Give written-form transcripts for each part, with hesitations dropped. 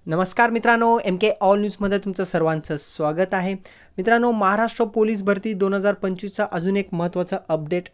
नमस्कार मित्रांनो, MK all न्यूजमध्ये तुमचं सर्वांचं स्वागत आहे। मित्रांनो, महाराष्ट्र पोलीस भरती 2025चा अजून एक महत्त्वाचा अपडेट।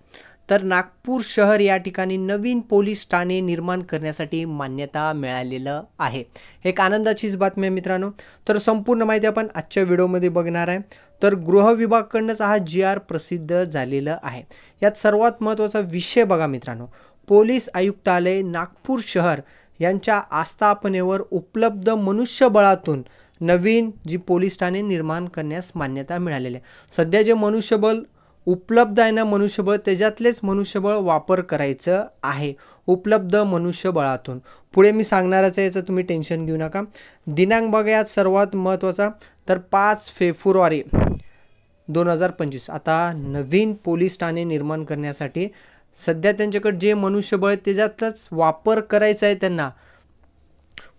तर नागपूर शहर या ठिकाणी नवीन पोलीस ठाणे निर्माण करण्यासाठी मान्यता मिळालेलं आहे। एक आनंदाचीच बातमी आहे मित्रांनो। तर संपूर्ण माहिती आपण आजच्या व्हिडिओमध्ये बघणार आहे। तर गृह विभागाकडूनच हा GR प्रसिद्ध झालेला आहे। यात सर्वात महत्त्वाचा विषय बघा मित्रांनो, पोलीस आयुक्तालय नागपूर शहर यांच्या आस्थापनेवर उपलब्ध मनुष्यबळातून नवीन जी पोलीस ठाणे निर्माण करण्यास मान्यता मिळालेली आहे। सध्या जे मनुष्यबळ उपलब्ध आहे ना, मनुष्यबळ त्याच्यातलेच मनुष्यबळ वापर करायचं आहे उपलब्ध मनुष्यबळातून। पुढे मी सांगणारच आहे, याचं तुम्ही टेन्शन घेऊ नका। दिनांक बघा यात सर्वात महत्त्वाचा, तर 5 फेब्रुवारी 2025 आता नवीन पोलीस ठाणे निर्माण करण्यासाठी सध्या त्यांच्याकडे जे मनुष्यबळ आहे त्याच्यातच वापर करायचा आहे त्यांना।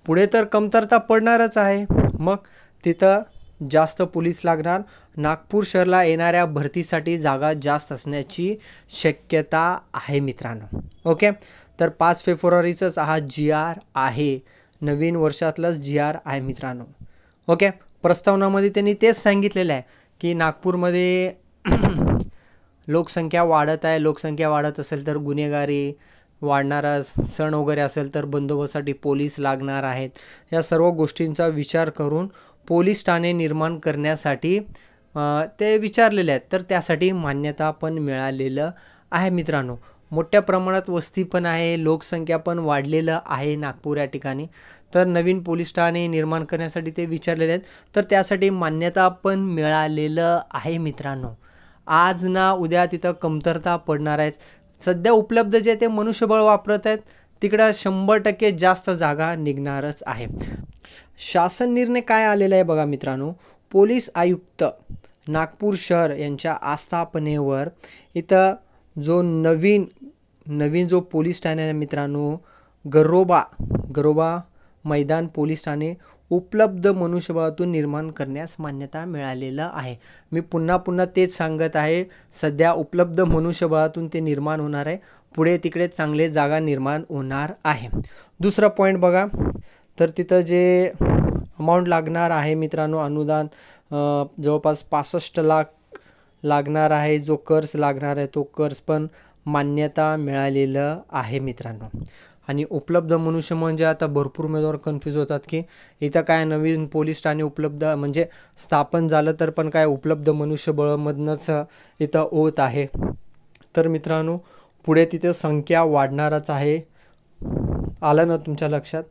पुढे तर कमतरता पडणारच आहे, मग तिथं जास्त पोलीस लागणार। नागपूर शहराला येणाऱ्या भरतीसाठी जागा जास्त असण्याची शक्यता आहे मित्रांनो। ओके, तर 5 फेब्रुवारीचाच हा GR आहे, नवीन वर्षातलाच GR आहे मित्रांनो। ओके, प्रस्तावनामध्ये त्यांनी तेच सांगितलेलं आहे की नागपूरमध्ये लोकसंख्या वाढत आहे, लोकसंख्या वाढत असेल तर गुन्हेगारी वाढणारा, सण वगैरे असेल तर बंदोबस्तासाठी पोलीस लागणार आहेत। या सर्व गोष्टींचा विचार करून पोलीस ठाणे निर्माण करण्यासाठी ते विचारलेले आहेत। तर त्यासाठी मान्यता पण मिळालेलं आहे मित्रांनो। मोठ्या प्रमाणात वस्ती पण आहे, लोकसंख्या पण वाढलेलं आहे नागपूर या ठिकाणी। तर नवीन पोलीस ठाणे निर्माण करण्यासाठी ते विचारलेले आहेत, तर त्यासाठी मान्यता पण मिळालेलं आहे मित्रांनो। आज ना उद्या तिथं कमतरता पडणार आहे। सध्या उपलब्ध जे ते मनुष्यबळ वापरत आहेत तिकडं 100% जास्त जागा निघणारच आहे। शासन निर्णय काय आलेला आहे बघा मित्रांनो, पोलीस आयुक्त नागपूर शहर यांच्या आस्थापनेवर इथं जो नवीन जो पोलीस ठाणे आहे मित्रांनो, गरोबा मैदान पोलीस ठाणे उपलब्ध मनुष्यबळातून निर्माण करण्यास मान्यता मिळालेलं आहे। मी पुन्हा तेच सांगत आहे, सध्या उपलब्ध मनुष्यबळातून ते निर्माण होणार आहे, पुढे तिकडे चांगले जागा निर्माण होणार आहे। दुसरा पॉईंट बघा, तर तिथं जे अमाऊंट लागणार आहे मित्रांनो, अनुदान जवळपास 65 लाख लागणार आहे। जो कर्ज लागणार आहे तो कर्ज पण मान्यता मिळालेलं आहे मित्रांनो। आणि उपलब्ध मनुष्य म्हणजे आता भरपूर उमेदवार कन्फ्यूज होतात की इथं काय नवीन पोलीस ठाणे उपलब्ध म्हणजे स्थापन झालं तर पण काय उपलब्ध मनुष्यबळामधनंच इथं होत आहे। तर मित्रांनो, पुढे तिथे संख्या वाढणारच आहे। आलं ना तुमच्या लक्षात?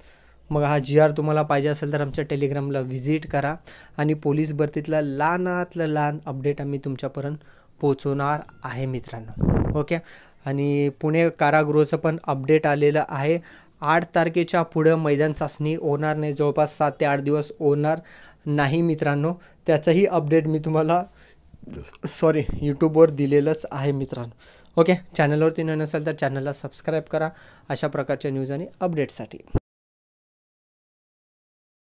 मग हा GR तुम्हाला पाहिजे असेल तर आमच्या टेलिग्रामला व्हिजिट करा आणि पोलीस भरतीतला लहानातलं लहान अपडेट आम्ही तुमच्यापर्यंत पोहोचवणार आहे मित्रांनो। ओके, आणि पुणे कारागृहाचं पण अपडेट आलेलं आहे। 8 तारखेच्या पुढं मैदान चाचणी होणार नाही, जवळपास 7 ते 8 दिवस होणार नाही मित्रांनो। त्याचंही अपडेट मी तुम्हाला यूट्यूबवर दिलेलंच आहे मित्रांनो। ओके, चॅनलवरती नसेल तर चॅनलला सबस्क्राईब करा अशा प्रकारच्या न्यूज आणि अपडेट्ससाठी।